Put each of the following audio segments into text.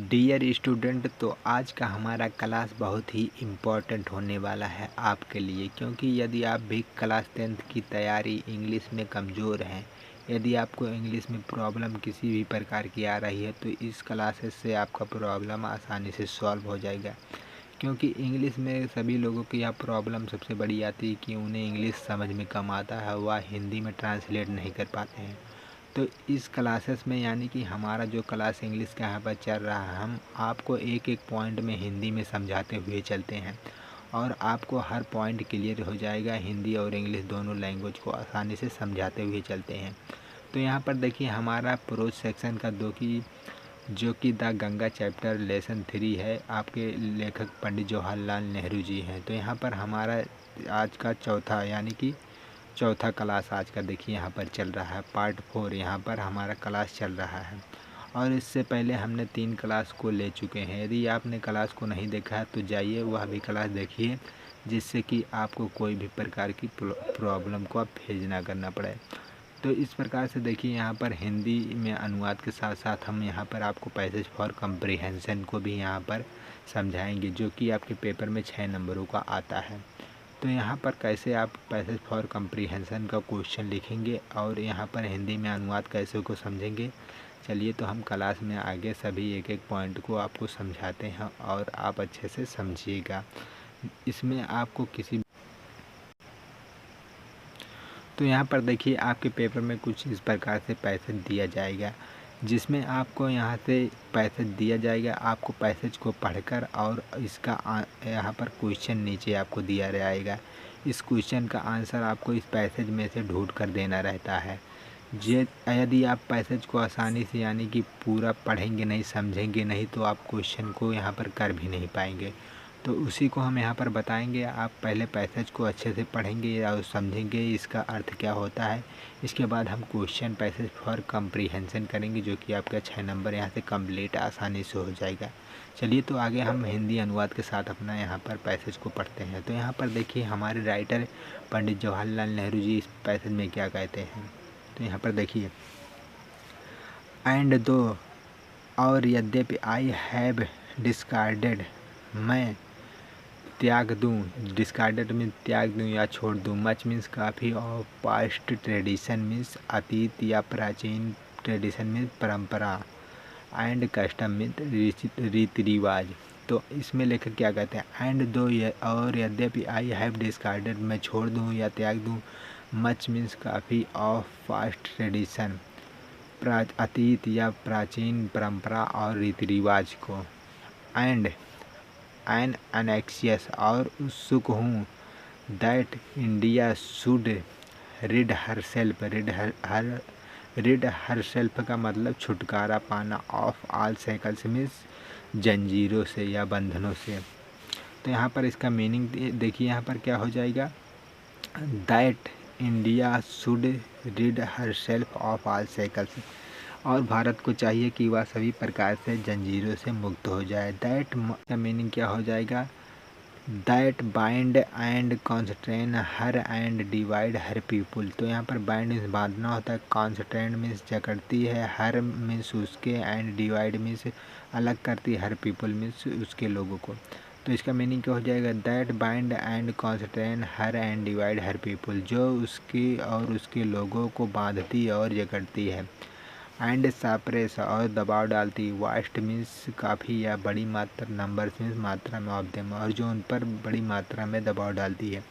Dear student, तो आज का हमारा क्लास बहुत ही इम्पोर्टेंट होने वाला है आपके लिए, क्योंकि यदि आप भी क्लास 10th की तैयारी इंग्लिश में कमज़ोर हैं, यदि आपको इंग्लिश में प्रॉब्लम किसी भी प्रकार की आ रही है तो इस क्लासेस से आपका प्रॉब्लम आसानी से सॉल्व हो जाएगा। क्योंकि इंग्लिश में सभी लोगों की यह प्रॉब्लम सबसे बड़ी आती है कि उन्हें इंग्लिश समझ में कम आता है, वह हिंदी में ट्रांसलेट नहीं कर पाते हैं। तो इस क्लासेस में यानी कि हमारा जो क्लास इंग्लिश का यहाँ पर चल रहा है, हम आपको एक एक पॉइंट में हिंदी में समझाते हुए चलते हैं और आपको हर पॉइंट क्लियर हो जाएगा। हिंदी और इंग्लिश दोनों लैंग्वेज को आसानी से समझाते हुए चलते हैं। तो यहाँ पर देखिए हमारा प्रोज सेक्शन का जो कि द गंगा चैप्टर लेसन 3 है, आपके लेखक पंडित जवाहरलाल नेहरू जी हैं। तो यहाँ पर हमारा आज का चौथा क्लास आज का देखिए यहाँ पर चल रहा है। पार्ट 4 यहाँ पर हमारा क्लास चल रहा है और इससे पहले हमने 3 क्लास को ले चुके हैं। यदि आपने क्लास को नहीं देखा है तो जाइए वह भी क्लास देखिए, जिससे कि आपको कोई भी प्रकार की प्रॉब्लम को आप फेस ना करना पड़े। तो इस प्रकार से देखिए यहाँ पर हिंदी में अनुवाद के साथ साथ हम यहाँ पर आपको पैसेज फॉर कंप्रीहेंशन को भी यहाँ पर समझाएंगे, जो कि आपके पेपर में 6 नंबरों का आता है। तो यहाँ पर कैसे आप पैसेज फॉर कंप्रीहेंशन का क्वेश्चन लिखेंगे और यहाँ पर हिंदी में अनुवाद कैसे को समझेंगे। चलिए तो हम क्लास में आगे सभी एक एक पॉइंट को आपको समझाते हैं और आप अच्छे से समझिएगा। इसमें आपको तो यहाँ पर देखिए आपके पेपर में कुछ इस प्रकार से पैसेज दिया जाएगा, जिसमें आपको यहाँ से पैसेज दिया जाएगा। आपको पैसेज को पढ़कर और इसका यहाँ पर क्वेश्चन नीचे आपको दिया रहेगा। इस क्वेश्चन का आंसर आपको इस पैसेज में से ढूंढ कर देना रहता है। यदि आप पैसेज को आसानी से यानी कि पूरा पढ़ेंगे नहीं, समझेंगे नहीं, तो आप क्वेश्चन को यहाँ पर कर भी नहीं पाएंगे। तो उसी को हम यहाँ पर बताएंगे। आप पहले पैसेज को अच्छे से पढ़ेंगे और समझेंगे इसका अर्थ क्या होता है। इसके बाद हम क्वेश्चन पैसेज फॉर कंप्रीहेंशन करेंगे, जो कि आपका 6 नंबर यहाँ से कंप्लीट आसानी से हो जाएगा। चलिए तो आगे हम हिंदी अनुवाद के साथ अपना यहाँ पर पैसेज को पढ़ते हैं। तो यहाँ पर देखिए हमारे राइटर पंडित जवाहरलाल नेहरू जी इस पैसेज में क्या कहते हैं। तो यहाँ पर देखिए, एंड दो और यद्यपि आई हैव डिस्कार्डेड, मैं त्याग दूँ, डिस्कार्डेड मीन्स त्याग दूँ या छोड़ दूँ, मच मीन्स काफ़ी, और पास्ट ट्रेडिशन मीन्स अतीत या प्राचीन, ट्रेडिशन मीन्स परंपरा, एंड कस्टम मीन्स रीति रिवाज। तो इसमें लेखक क्या कहते हैं, एंड दो और यद्यपि आई हैव डिस्कार्डेड, मैं छोड़ दूँ या त्याग दूँ, मच मीन्स काफ़ी, ऑफ पास्ट ट्रेडिशन अतीत या प्राचीन परंपरा और रीति रिवाज को, एंड एन अनेक्सियस और उत्सुक हूँ, that India should rid herself, rid herself का मतलब छुटकारा पाना, ऑफ ऑल साइकिल्स मीन्स जंजीरों से या बंधनों से। तो यहाँ पर इसका मीनिंग देखिए, यहाँ पर क्या हो जाएगा, that India should rid herself of all cycles, और भारत को चाहिए कि वह सभी प्रकार से जंजीरों से मुक्त हो जाए। दैट का मीनिंग क्या हो जाएगा, that bind and constrain her and divide her people. तो यहाँ पर बाइंड मीन्स बांधना होता है, कॉन्स्ट्रेन मीन्स जकड़ती है, हर मीन्स उसके, एंड डिवाइड मीन्स अलग करती है, हर पीपुल मीन्स उसके लोगों को। तो इसका मीनिंग क्या हो जाएगा, that bind and constrain her and divide her people, जो उसकी और उसके लोगों को बांधती और जकड़ती है, एंड सप्रेस और दबाव डालती, वास्ट मीन्स काफ़ी या बड़ी मात्रा, नंबर्स मीन्स मात्रा में, ऑफ देम और जो उन पर बड़ी मात्रा में दबाव डालती है,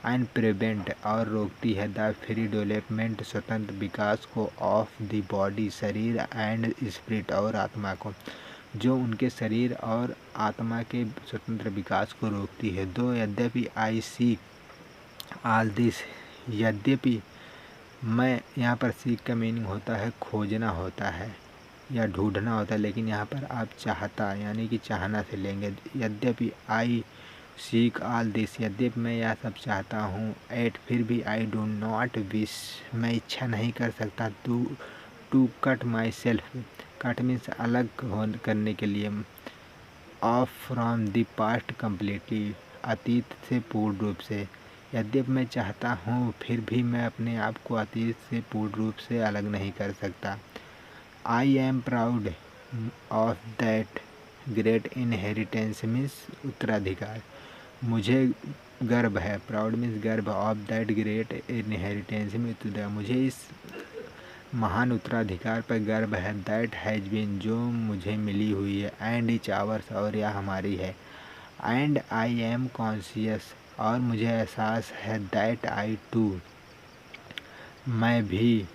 एंड प्रिवेंट और रोकती है, द फ्री डेवलपमेंट स्वतंत्र विकास को, ऑफ द बॉडी शरीर, एंड स्पिरिट और आत्मा को, जो उनके शरीर और आत्मा के स्वतंत्र विकास को रोकती है। दो यद्यपि आई सीक ऑल दिस, यद्यपि मैं, यहाँ पर सीख का मीनिंग होता है खोजना होता है या ढूंढना होता है, लेकिन यहाँ पर आप चाहता यानी कि चाहना से लेंगे। यद्यपि आई सीक ऑल दिस, यद्यपि मैं यह सब चाहता हूँ, एट फिर भी, आई डू नॉट विश, मैं इच्छा नहीं कर सकता, to cut myself, cut means अलग करने के लिए, off from the past completely, अतीत से पूर्ण रूप से। यद्यपि मैं चाहता हूँ फिर भी मैं अपने आप को अतीत से पूर्ण रूप से अलग नहीं कर सकता। I am proud of that, great inheritance means उत्तराधिकार, मुझे गर्व है, प्राउड मीन्स गर्व, of that great inheritance means उत्तराधिकार, मुझे इस महान उत्तराधिकार पर गर्व है, दैट हैज़ बीन जो मुझे मिली हुई है, एंड इच आवर्स और यह हमारी है, एंड आई एम कॉन्शियस और मुझे एहसास है, दैट आई टू मैं भी,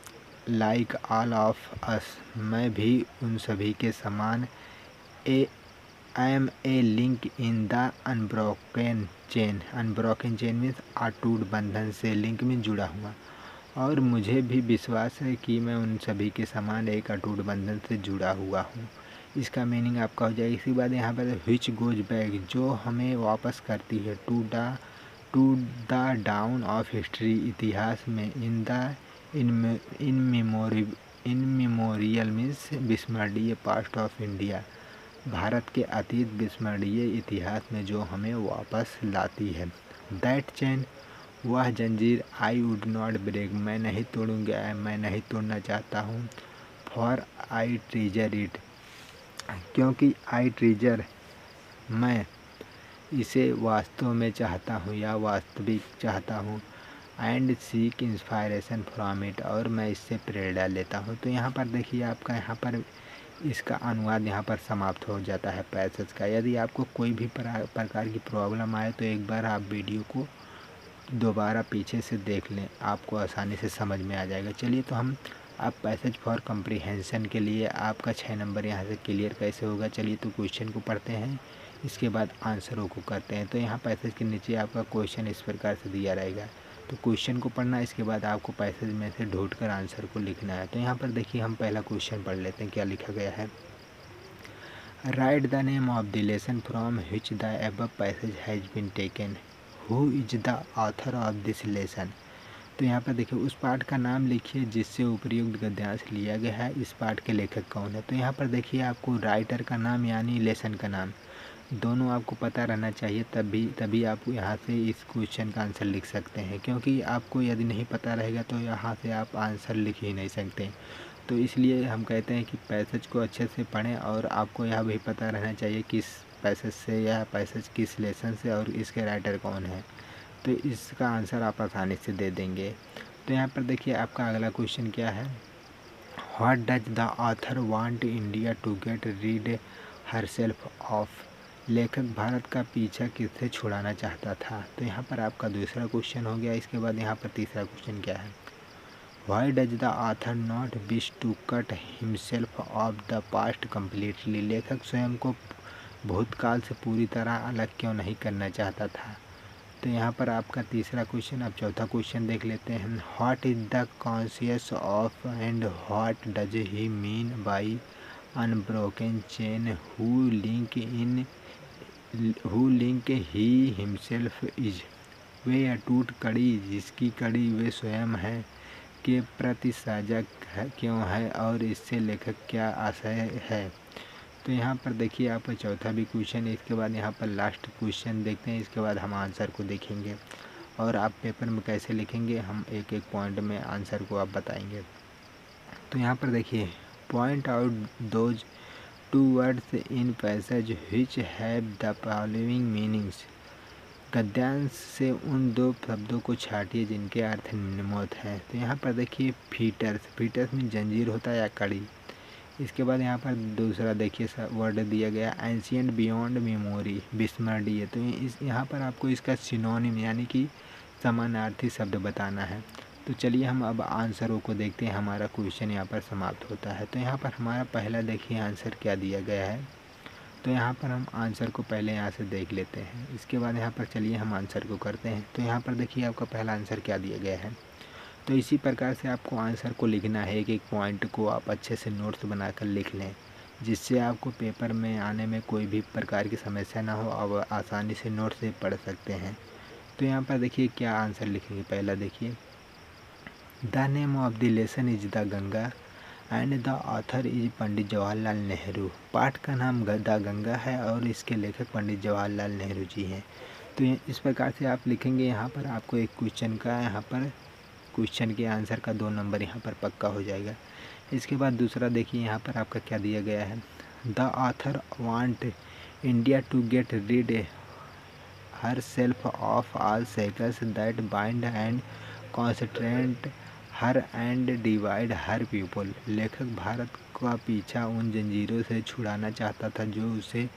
लाइक ऑल ऑफ अस मैं भी उन सभी के समान, a I am a link in the unbroken chain means अटूट बंधन से, लिंक में जुड़ा हुआ, और मुझे भी विश्वास है कि मैं उन सभी के समान एक अटूट बंधन से जुड़ा हुआ हूँ। इसका मीनिंग आपका हो जाएगा। इसके बाद यहाँ पर व्हिच गोज बैक जो हमें वापस करती है, to the dawn of history इतिहास में, इन मेमोरियल मीन्स विस्मरणीय पास्ट ऑफ इंडिया भारत के अतीत विस्मरणीय इतिहास में जो हमें वापस लाती है, दैट चैन वह जंजीर, आई वुड नॉट ब्रेक मैं नहीं तोड़ूंगा, मैं नहीं तोड़ना चाहता हूँ, फॉर आई ट्रीजर इट क्योंकि आई ट्रीजर मैं इसे वास्तव में चाहता हूँ या वास्तविक चाहता हूँ, and seek inspiration from it और मैं इससे प्रेरणा लेता हूँ। तो यहाँ पर देखिए आपका यहाँ पर इसका अनुवाद यहाँ पर समाप्त हो जाता है पैसेज का। यदि आपको कोई भी प्रकार की प्रॉब्लम आए तो एक बार आप वीडियो को दोबारा पीछे से देख लें, आपको आसानी से समझ में आ जाएगा। चलिए तो हम अब पैसेज फॉर कम्प्रीहेंशन के लिए आपका 6 नंबर यहाँ से क्लियर कैसे होगा, चलिए तो क्वेश्चन को पढ़ते हैं, इसके बाद आंसरों को करते हैं। तो यहाँ पैसेज के नीचे आपका क्वेश्चन इस प्रकार से दिया रहेगा, तो क्वेश्चन को पढ़ना, इसके बाद आपको पैसेज में से ढूंढ कर आंसर को लिखना है। तो यहाँ पर देखिए हम पहला क्वेश्चन पढ़ लेते हैं, क्या लिखा गया है। Write the name of the lesson from which the above passage has been taken, who is the author of this lesson. तो यहाँ पर देखिए उस पाठ का नाम लिखिए जिससे उपर्युक्त गद्यांश लिया गया है, इस पाठ के लेखक कौन है। तो यहाँ पर देखिए आपको राइटर का नाम यानी लेसन का नाम दोनों आपको पता रहना चाहिए, तभी आप यहाँ से इस क्वेश्चन का आंसर लिख सकते हैं, क्योंकि आपको यदि नहीं पता रहेगा तो यहाँ से आप आंसर लिख ही नहीं सकते। तो इसलिए हम कहते हैं कि पैसेज को अच्छे से पढ़ें और आपको यह भी पता रहना चाहिए किस पैसेज से या पैसेज किस लेसन से और इसके राइटर कौन है, तो इसका आंसर आप आसानी से दे देंगे। तो यहाँ पर देखिए आपका अगला क्वेश्चन क्या है, what does the author want India to get rid herself of, लेखक भारत का पीछा किससे छुड़ाना चाहता था। तो यहाँ पर आपका दूसरा क्वेश्चन हो गया। इसके बाद यहाँ पर तीसरा क्वेश्चन क्या है, why does the author not wish to cut himself off the past completely, लेखक स्वयं को भूतकाल से पूरी तरह अलग क्यों नहीं करना चाहता था। तो यहाँ पर आपका तीसरा क्वेश्चन। अब चौथा क्वेश्चन देख लेते हैं, what is the conscious of and what does he mean by unbroken chain, who link he himself is, वे अटूट कड़ी जिसकी कड़ी वे स्वयं है के प्रति साझा क्यों है और इससे लेखक क्या आशय है। तो यहाँ पर देखिए आपका चौथा भी क्वेश्चन है। इसके बाद यहाँ पर लास्ट क्वेश्चन देखते हैं, इसके बाद हम आंसर को देखेंगे और आप पेपर में कैसे लिखेंगे हम एक एक पॉइंट में आंसर को आप बताएंगे। तो यहाँ पर देखिए, point out those two words in passage which have the following meanings, गद्यांश से उन दो शब्दों को छाटिए जिनके अर्थ निम्नलिखित हैं। तो यहाँ पर देखिए फीटर्स में जंजीर होता है या कड़ी। इसके बाद यहाँ पर दूसरा देखिए वर्ड दिया गया एंशियंट बियॉन्ड मेमोरी, विस्मरणीय। तो यहाँ पर आपको इसका सिनोनिम यानी कि समानार्थी शब्द बताना है। तो चलिए हम अब आंसरों को देखते हैं, हमारा क्वेश्चन यहाँ पर समाप्त होता है। तो यहाँ पर हमारा पहला देखिए आंसर क्या दिया गया है। तो यहाँ पर हम आंसर को पहले यहाँ से देख लेते हैं, इसके बाद यहाँ पर चलिए हम आंसर को करते हैं। तो यहाँ पर देखिए आपका पहला आंसर क्या दिया गया है। तो इसी प्रकार से आपको आंसर को लिखना है, एक एक पॉइंट को आप अच्छे से नोट्स बनाकर लिख लें, जिससे आपको पेपर में आने में कोई भी प्रकार की समस्या ना हो और आसानी से नोट से पढ़ सकते हैं। तो यहाँ पर देखिए क्या आंसर लिखेंगे। पहला देखिए, the name of the lesson is the Ganga and the author is Pandit Jawaharlal Nehru. पाठ का नाम द गंगा है और इसके लेखक पंडित जवाहरलाल नेहरू जी हैं। तो इस प्रकार से आप लिखेंगे। यहाँ पर आपको एक क्वेश्चन का यहाँ पर क्वेश्चन के आंसर का 2 नंबर यहाँ पर पक्का हो जाएगा। इसके बाद दूसरा देखिए यहाँ पर आपका क्या दिया गया है, the author want India to get rid herself of all shackles that bind and constrain her and divide her people। लेखक भारत का पीछा उन जंजीरों से छुड़ाना चाहता था जो उसे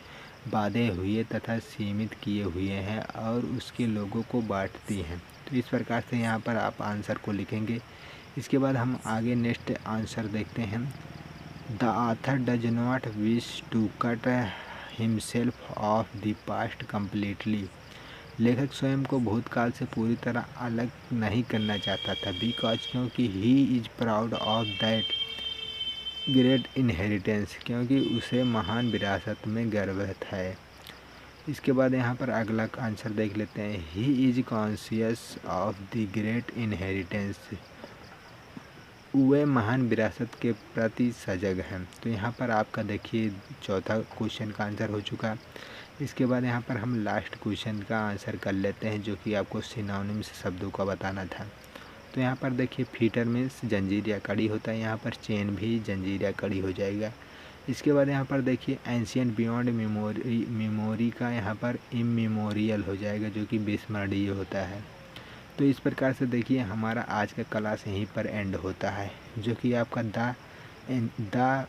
बांधे हुए तथा सीमित किए हुए हैं और उसके लोगों को बांटती हैं। तो इस प्रकार से यहाँ पर आप आंसर को लिखेंगे। इसके बाद हम आगे नेक्स्ट आंसर देखते हैं। The author does not wish to cut himself off the past completely. लेखक स्वयं को भूतकाल से पूरी तरह अलग नहीं करना चाहता था, बिकॉज क्योंकि he is proud of that great inheritance, क्योंकि उसे महान विरासत में गर्व है। इसके बाद यहाँ पर अगला आंसर देख लेते हैं। He is conscious of the great inheritance, वे महान विरासत के प्रति सजग हैं। तो यहाँ पर आपका देखिए चौथा क्वेश्चन का आंसर हो चुका। इसके बाद यहाँ पर हम लास्ट क्वेश्चन का आंसर कर लेते हैं, जो कि आपको सिनोनिम्स शब्दों का बताना था। तो यहाँ पर देखिए फीटर मीन्स जंजीर या कड़ी होता है, यहाँ पर चेन भी जंजीर या कड़ी हो जाएगा। इसके बाद यहाँ पर देखिए एंशियंट बियॉन्ड मेमोरी का यहाँ पर इमेमोरियल हो जाएगा, जो कि विस्मरणीय होता है। तो इस प्रकार से देखिए हमारा आज का क्लास यहीं पर एंड होता है, जो कि आपका द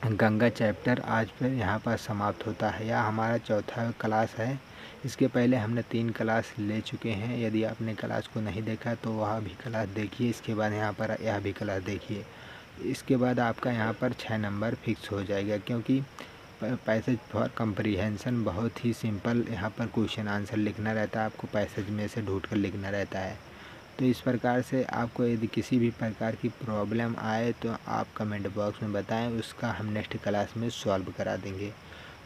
गंगा चैप्टर आज पर यहाँ पर समाप्त होता है। यह हमारा चौथा क्लास है। इसके पहले हमने 3 क्लास ले चुके हैं। यदि आपने क्लास को नहीं देखा तो वह भी क्लास देखिए। इसके बाद यहाँ पर यह भी क्लास देखिए। इसके बाद आपका यहाँ पर 6 नंबर फिक्स हो जाएगा, क्योंकि पैसेज फॉर कंप्रीहेंशन बहुत ही सिंपल यहाँ पर क्वेश्चन आंसर लिखना रहता है, आपको पैसेज में से ढूंढ कर लिखना रहता है। तो इस प्रकार से आपको यदि किसी भी प्रकार की प्रॉब्लम आए तो आप कमेंट बॉक्स में बताएं, उसका हम नेक्स्ट क्लास में सॉल्व करा देंगे।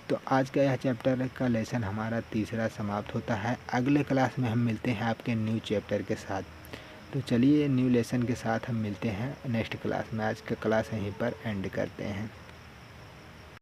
तो आज का यह चैप्टर का लेसन हमारा तीसरा समाप्त होता है। अगले क्लास में हम मिलते हैं आपके न्यू चैप्टर के साथ। तो चलिए न्यू लेसन के साथ हम मिलते हैं नेक्स्ट क्लास में। आज का क्लास यहीं पर एंड करते हैं।